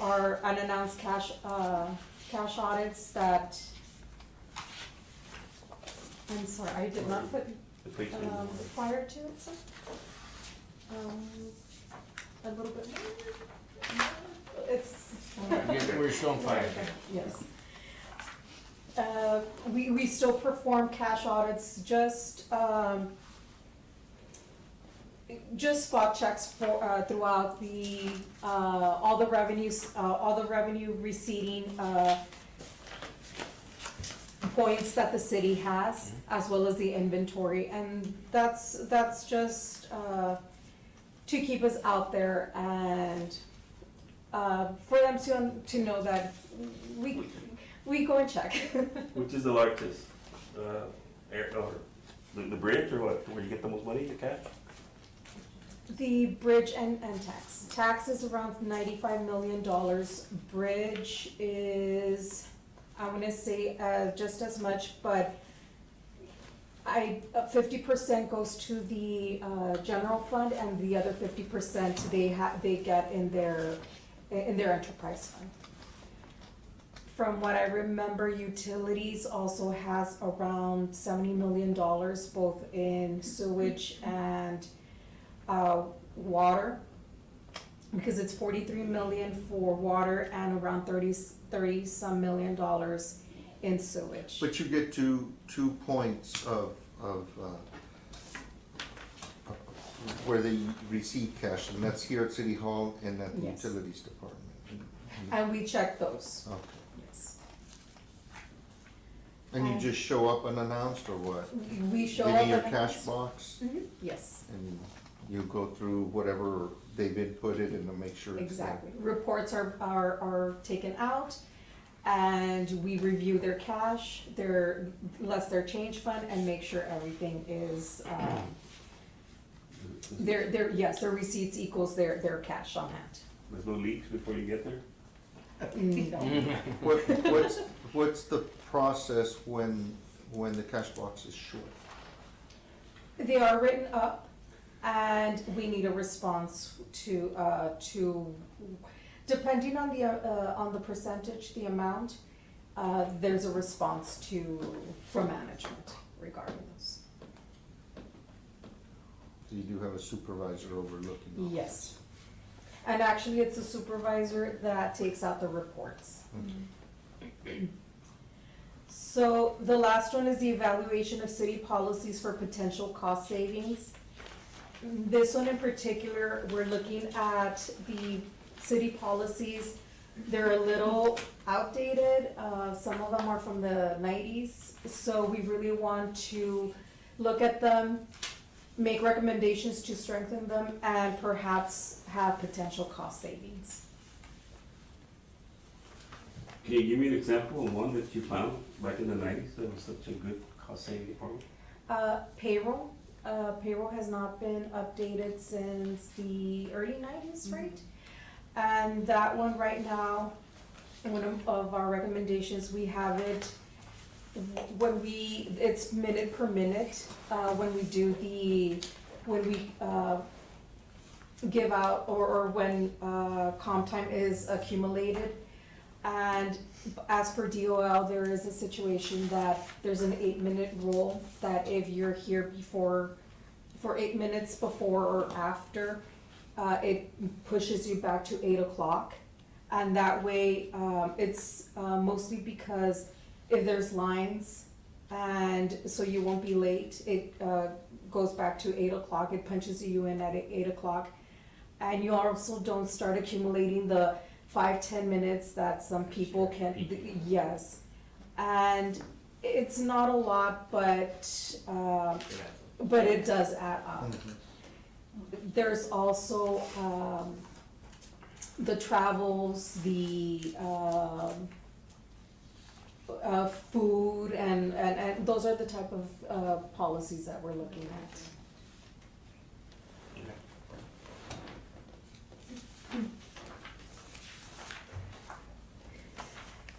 Are unannounced cash audits that, I'm sorry, I did not put, The placement. prior to it, sir. A little bit more. It's. We're still on fire. Yes. We still perform cash audits, just spot checks for, throughout the, all the revenue receiving, points that the city has, as well as the inventory, and that's just, to keep us out there and, for them to know that we go and check. Which is the largest, the bridge or what, where you get the most money to catch? The bridge and tax. Tax is around $95 million. Bridge is I wanna say, just as much, but 50% goes to the, general fund, and the other 50% they get in their enterprise fund. From what I remember, utilities also has around $70 million, both in sewage and, water. Because it's 43 million for water and around 30 some million dollars in sewage. But you get to 2 points of where they receive cash, and that's here at City Hall and at the Yes. Utilities Department. And we check those, Okay. yes. And you just show up unannounced, or what? We show Give up. me your and- cash box, Yes, and you go through whatever they've inputted and to make sure it's there. exactly. Reports are taken out, and we review their cash, less their change fund, and make sure everything is, their receipts equals their cash on hand. There's no leaks before you get there? No. What's the process when the cash box is short? They are written up, and we need a response to, depending on the percentage, the amount, there's a response from management regarding those. So you do have a supervisor overlooking all this? Yes. And actually, it's the supervisor that takes out the reports. So the last one is the evaluation of city policies for potential cost savings. This one in particular, we're looking at the city policies. They're a little outdated, some of them are from the 90s. So we really want to look at them, make recommendations to strengthen them, and perhaps have potential cost savings. Can you give me an example of one that you found back in the nineties that was such a good cost saving department? Payroll has not been updated since the early 90s, right? And that one right now, one of our recommendations, we have it, it's minute per minute, when we give out, or when comp time is accumulated. And as per DOL, there is a situation that there's an 8-minute rule, that if you're here for 8 minutes before or after, it pushes you back to 8 o'clock. And that way, it's mostly because if there's lines, and so you won't be late, it goes back to 8 o'clock, it punches you in at 8 o'clock. And you also don't start accumulating the 5-10 minutes that some people can, yes. And it's not a lot, but it does add up. There's also the travels, the food, and those are the type of policies that we're looking at.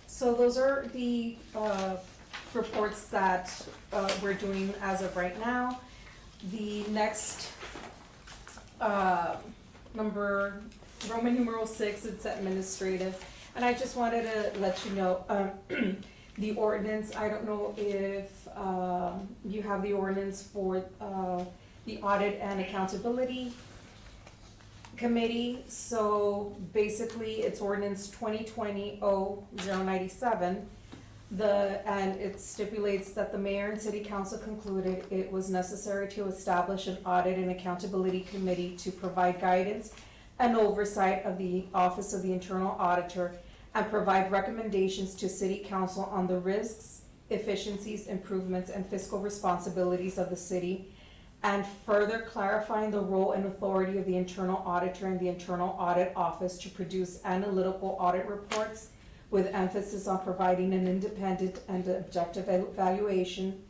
So those are the reports that we're doing as of right now. The next number, Roman numeral 6, it's administrative. And I just wanted to let you know, the ordinance, I don't know if you have the ordinance for the Audit and Accountability Committee. So basically, it's ordinance 2020-097. And it stipulates that the mayor and city council concluded it was necessary to establish an audit and accountability committee to provide guidance and oversight of the office of the internal auditor and provide recommendations to city council on the risks, efficiencies, improvements, and fiscal responsibilities of the city, and further clarifying the role and authority of the internal auditor and the internal audit office to produce analytical audit reports with emphasis on providing an independent and objective evaluation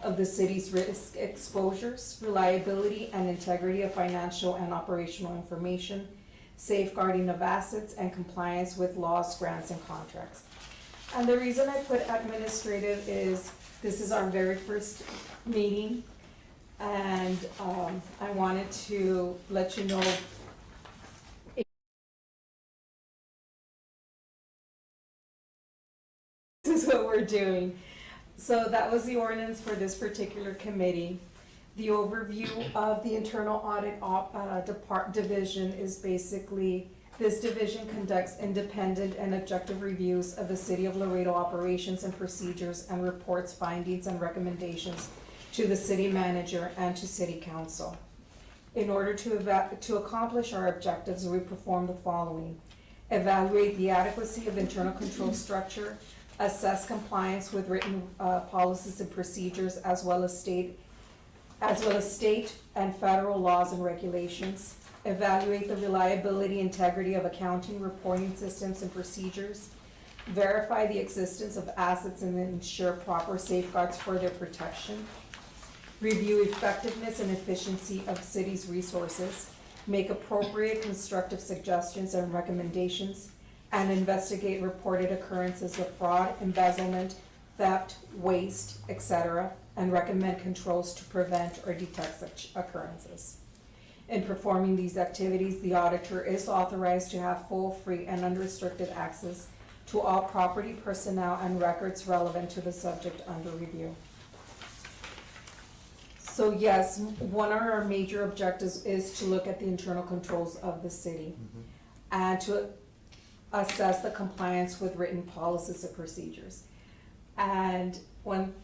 of the city's risk exposures, reliability and integrity of financial and operational information, safeguarding of assets, and compliance with laws, grants, and contracts. And the reason I put administrative is this is our very first meeting. And I wanted to let you know this is what we're doing. So that was the ordinance for this particular committee. The overview of the internal audit division is basically, this division conducts independent and objective reviews of the City of Laredo operations and procedures and reports findings and recommendations to the city manager and to city council. In order to accomplish our objectives, we perform the following: evaluate the adequacy of internal control structure, assess compliance with written policies and procedures, as well as state and federal laws and regulations, evaluate the reliability, integrity of accounting, reporting systems and procedures, verify the existence of assets and ensure proper safeguards for their protection, review effectiveness and efficiency of city's resources, make appropriate constructive suggestions and recommendations, and investigate reported occurrences of fraud, embezzlement, theft, waste, etc., and recommend controls to prevent or detect such occurrences. In performing these activities, the auditor is authorized to have full, free, and unrestricted access to all property, personnel, and records relevant to the subject under review. So yes, one of our major objectives is to look at the internal controls of the city and to assess the compliance with written policies and procedures. And one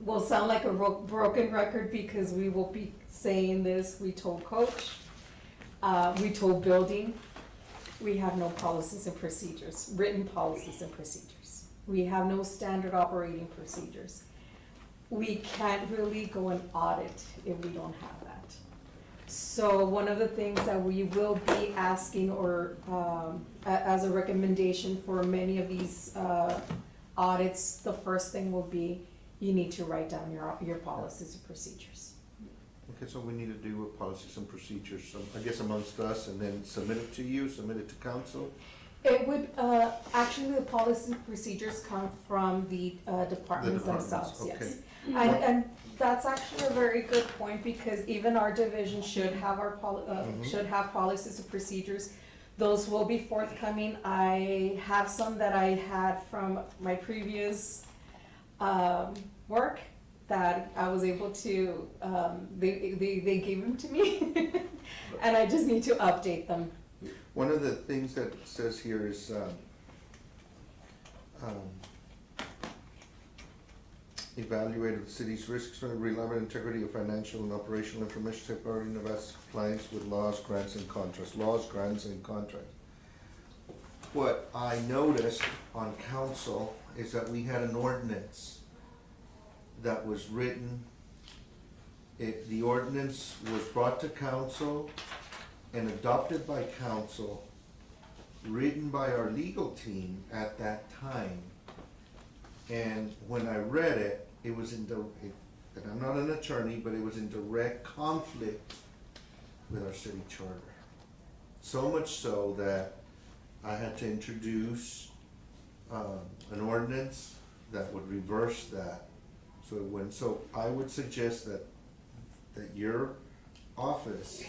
will sound like a broken record because we will be saying this. We told Coach, we told building, we have no policies and procedures, written policies and procedures. We have no standard operating procedures. We can't really go and audit if we don't have that. So one of the things that we will be asking, or as a recommendation for many of these audits, the first thing will be, you need to write down your policies and procedures. Okay, so we need to do a policies and procedures, I guess amongst us, and then submit it to you, submit it to council? It would, actually, the policies and procedures come from the departments themselves, yes. Okay. And that's actually a very good point, because even our division should have our should have policies and procedures. Those will be forthcoming. I have some that I had from my previous work that I was able to, they gave them to me, and I just need to update them. One of the things that it says here is, evaluated the city's risks for the reliable integrity of financial and operational information, safeguarding the vast compliance with laws, grants, and contracts. Laws, grants, and contracts. What I noticed on council is that we had an ordinance that was written. The ordinance was brought to council and adopted by council, written by our legal team at that time. And when I read it, it was and I'm not an attorney, but it was in direct conflict with our city charter. So much so that I had to introduce an ordinance that would reverse that. So I would suggest that your office,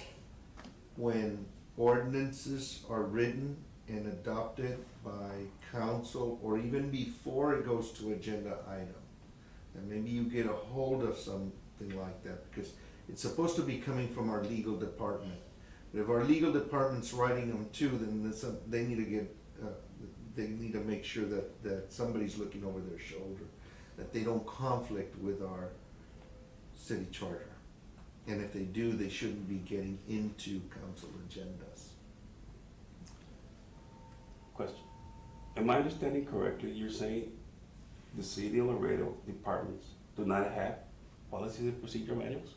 when ordinances are written and adopted by council, or even before it goes to agenda item, and maybe you get a hold of something like that, because it's supposed to be coming from our legal department. But if our legal department's writing them too, then they need to get, they need to make sure that somebody's looking over their shoulder, that they don't conflict with our city charter. And if they do, they shouldn't be getting into council agendas. Question. Am I understanding correctly? You're saying the city of Laredo departments do not have policies and procedure manuals?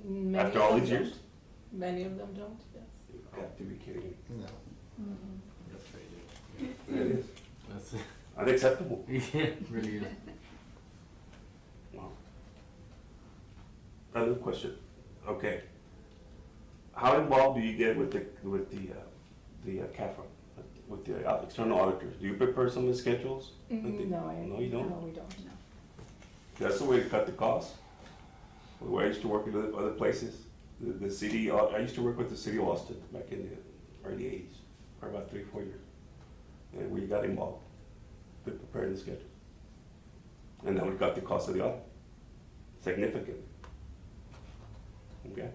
Many After of all them these don't. years? Many of them don't, yes. You have to be kidding me. No. It is That's it. unacceptable. Yeah, really is. Wow. Another question. Okay. How involved do you get with the CAFRA, with the external auditors, do you prepare some of the schedules? No, No, you don't? No, we don't. That's the way to cut the cost. Where I used to work in other places, the city, I used to work with the city of Austin back in the early '80s, for about 3-4 years. And we got involved with preparing the schedule. And then we got the cost of the audit, significant. Okay?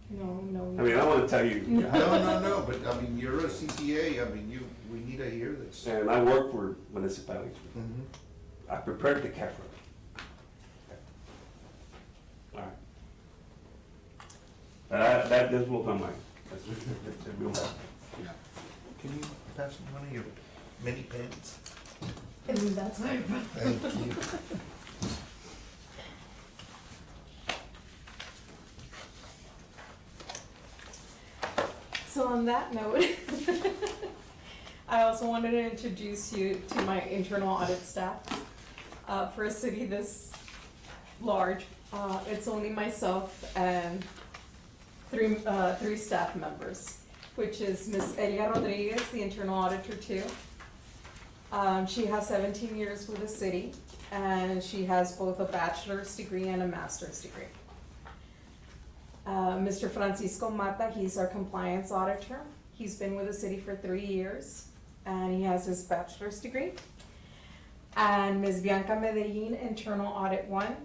No. I mean, I wanna tell you, No, but I mean, you're a CPA, I mean, we need to hear this. and I work for municipalities. Mhm. I prepared the CAFRA. Alright. That just blew my mind. That's a real bad. Can you pass me one of your mini pens? And that's why I brought Thank you. So on that note, I also wanted to introduce you to my internal audit staff. For a city this large, it's only myself and three staff members, which is Ms. Elia Rodriguez, the internal auditor too. She has 17 years with the city, and she has both a bachelor's degree and a master's degree. Mr. Francisco Mata, he's our compliance auditor. He's been with the city for 3 years, and he has his bachelor's degree. And Ms. Bianca Medellin, internal audit 1.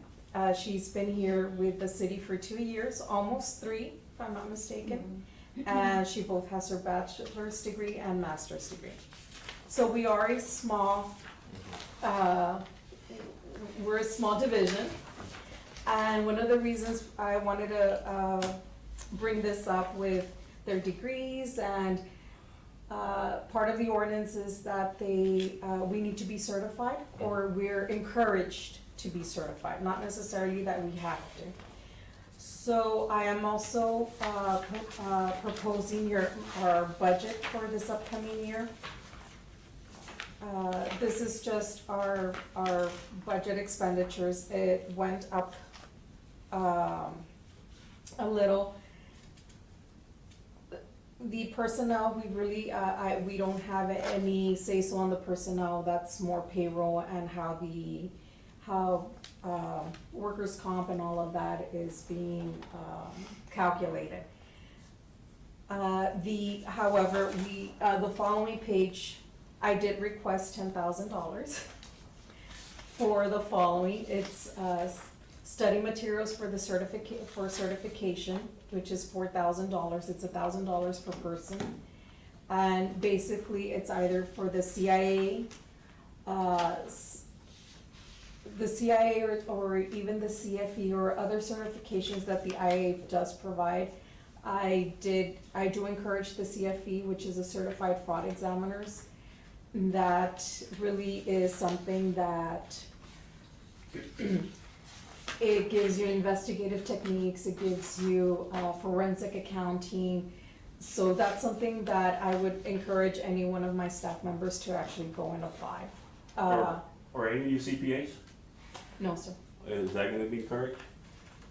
She's been here with the city for 2 years, almost 3, if I'm not mistaken. And she both has her bachelor's degree and master's degree. So we are a small, we're a small division. And one of the reasons I wanted to bring this up with their degrees and part of the ordinance is that we need to be certified, or we're encouraged to be certified, not necessarily that we have to. So I am also proposing our budget for this upcoming year. This is just our budget expenditures. It went up a little. The personnel, we really, we don't have any say-so on the personnel. That's more payroll and how workers' comp and all of that is being calculated. However, the following page, I did request $10,000 for the following. It's study materials for the certification, which is $4,000. It's $1,000 per person. And basically, it's either for the CIA, or even the CFE or other certifications that the IA does provide. I do encourage the CFE, which is a Certified Fraud Examiners. That really is something that it gives you investigative techniques, it gives you forensic accounting. So that's something that I would encourage any one of my staff members to actually go and apply. Or any of you CPAs? No, sir. Is that gonna be encouraged?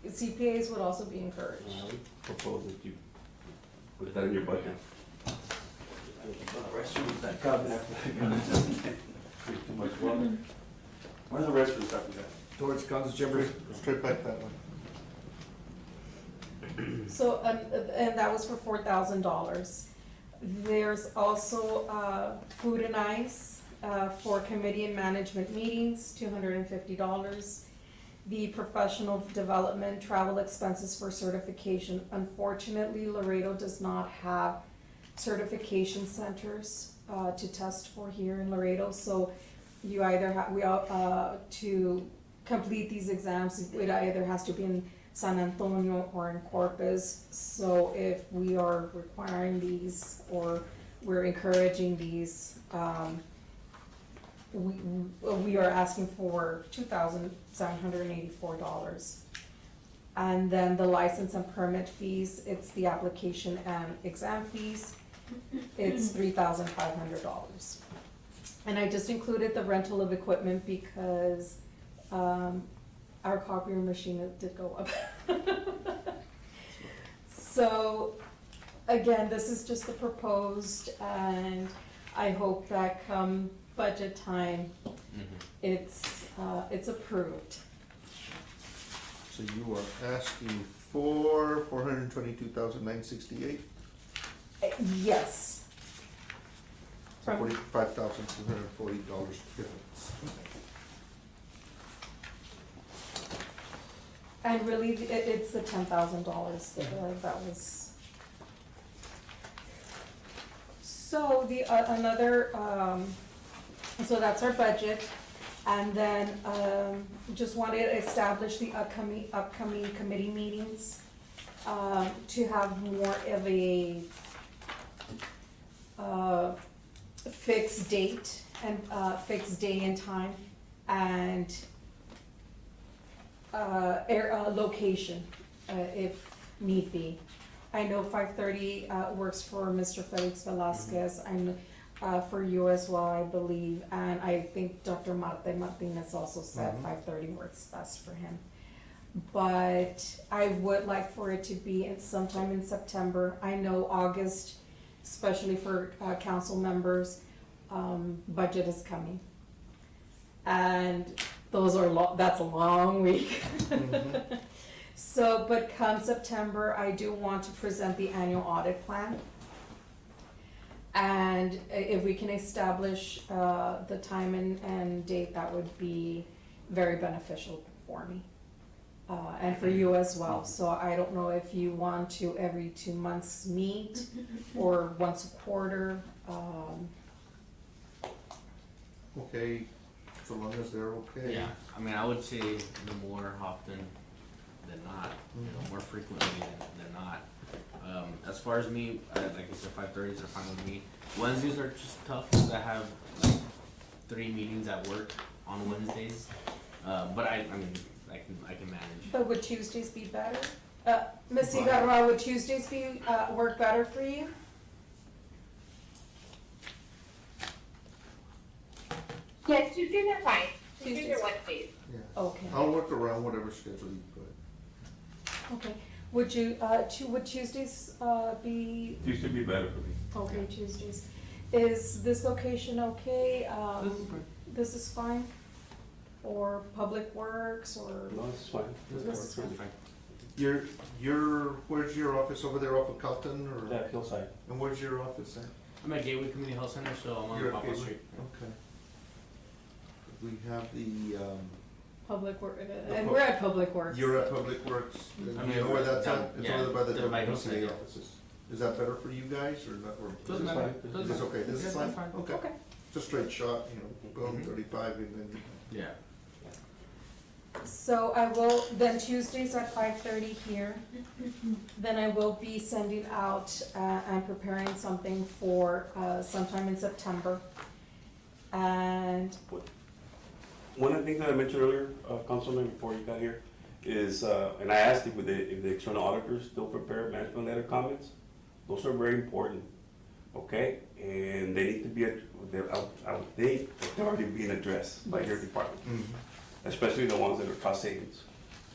CPAs would also be encouraged. I would propose that you put that in your budget. Too much water. Where's the restrooms after that? Towards council chambers. Straight back that one. So, and that was for $4,000. There's also food and ice for committee and management meetings, $250. The professional development travel expenses for certification. Unfortunately, Laredo does not have certification centers to test for here in Laredo. So you either have, to complete these exams, it either has to be in San Antonio or in Corpus. So if we are requiring these or we're encouraging these, we are asking for $2,784. And then the license and permit fees, it's the application and exam fees, it's $3,500. And I just included the rental of equipment because our copier machine did go up. So, again, this is just the proposed, and I hope that come budget time, it's approved. So you are asking for $422,968, Yes. From, $45,240 difference. and really, it's the $10,000 that was. So the, another, so that's our budget. And then, just wanted to establish the upcoming committee meetings, to have more of a, fixed date and, fixed day and time, and, location, if need be. I know 5:30, works for Mr. Felix Velasquez, and, for you as well, I believe, and I think Dr. Martinez also said 5:30 works best for him. But I would like for it to be in sometime in September. I know August, especially for, council members, budget is coming. And those are that's a long week. So, but come September, I do want to present the annual audit plan. And if we can establish, the time and date, that would be very beneficial for me. And for you as well. So I don't know if you want to every 2 months meet or once a quarter. Okay, so long as they're okay. Yeah, I mean, I would say the more often than not, more frequently than not. As far as me, like I said, 5:30s are fine with me. Wednesdays are just tough, because I have like 3 meetings at work on Wednesdays. But I mean, I can manage. But would Tuesdays be better? Ms. Ibarra, would Tuesdays be, work better for you? Yes, Tuesdays are fine. Tuesdays Tuesdays. or Wednesdays. Yeah. Okay, I'll work around whatever schedule you put. okay. Would you, would Tuesdays, be, Used to be better for me. okay, Tuesdays? Is this location okay? This is fine. This is fine? Or Public Works, or? No, this is fine. This is works fine. Where's your office, over there off of Calton, or? Yeah, hillside. And where's your office at? I'm at Gateway Community Health Center, so I'm on You're at Papa Gateway? Street. Okay. We have the, Public Work, The and pub- we're at Public Works. you're at Public Works, I you mean, know where that's down- at? It's yeah, over by the down by WCA Hillside, yeah. offices. Is that better for you guys, or not, or? Doesn't This is matter. fine. Doesn't Is this matter. okay, this Yeah, is that's fine? Okay, Okay. it's a straight shot, you know, boom, Mhm. 35, and then, Yeah. So I will, then Tuesdays at 5:30 here. Then I will be sending out, and preparing something for, sometime in September. And, One of the things that I mentioned earlier, Councilman, before you got here, is, and I asked if the external auditors still prepare management letter comments. Those are very important, okay? And they need to be, I would think, that they're already being addressed by your Yes. department, especially the ones that are cost savings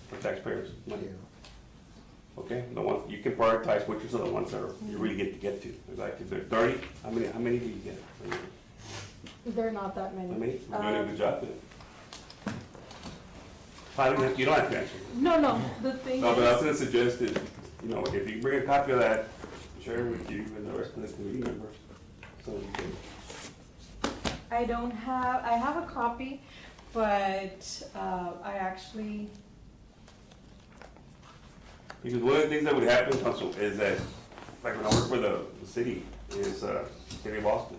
for taxpayers' money. yeah. Okay, the ones, you can prioritize which are the ones that are, you really get to. Like, if they're 30, how many do you get? they're not that How many. many? You're doing a good job then. You don't have to answer. No, the thing No, but I was is, gonna suggest that, you know, if you bring a copy of that, share it with you and the rest of the committee members, so we can. I have a copy, but, I actually, Because one of the things that would happen, Council, is that, like when I worked for the city, is, City of Boston.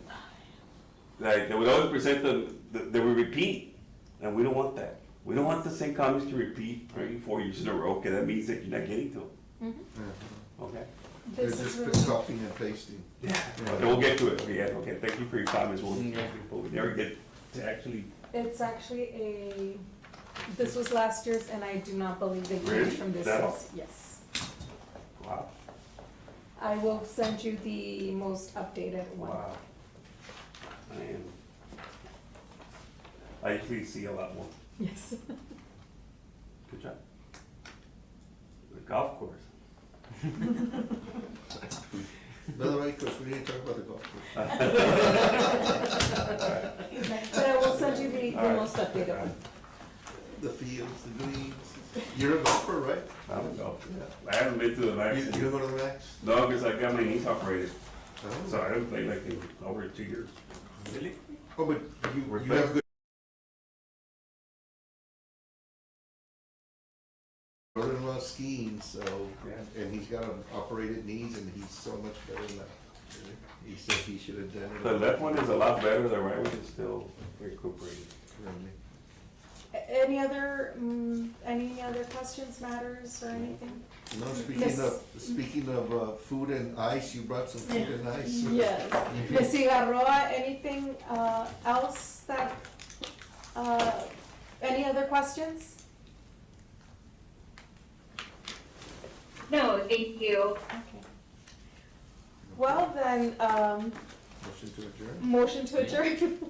Like, they would always present they would repeat, and we don't want that. We don't want the same comments to repeat 3, 4 years in a row, okay, that means that you're not getting to them, Yeah. okay? They're this is just really, copying and pasting. Yeah. Okay, we'll get to it, okay, thank you for your comments, Yeah. but we never get to actually, it's actually this was last year's, and I do not believe they Really? changed from this That year's, yes. wow, I will send you the most updated one. wow. I usually see a lot more. Yes. Good job. The golf course. By the way, because we need to talk about the golf course. But I will send you the All right. most updated Okay. one. The fields, the greens. You're a golfer, right? I don't know. I haven't been to the You max. gonna go to the max? No, because I got my knees operated, Oh. so I haven't played like in over 2 years. Really? Oh, but you Respect. have good. Brother-in-law skiing, so, Yeah. and he's got operated knees and he's so much better now. He said he should have done it. The left one is a lot better, the right one is still recuperating. Really. Any other questions, matters, or anything? No, Miss- speaking of food and ice, you brought some food and ice. Yes. Ms. Cigarroa, anything, else that, any other questions? No, thank you. Okay. Well, then, Motion to adjourn? motion to adjourn.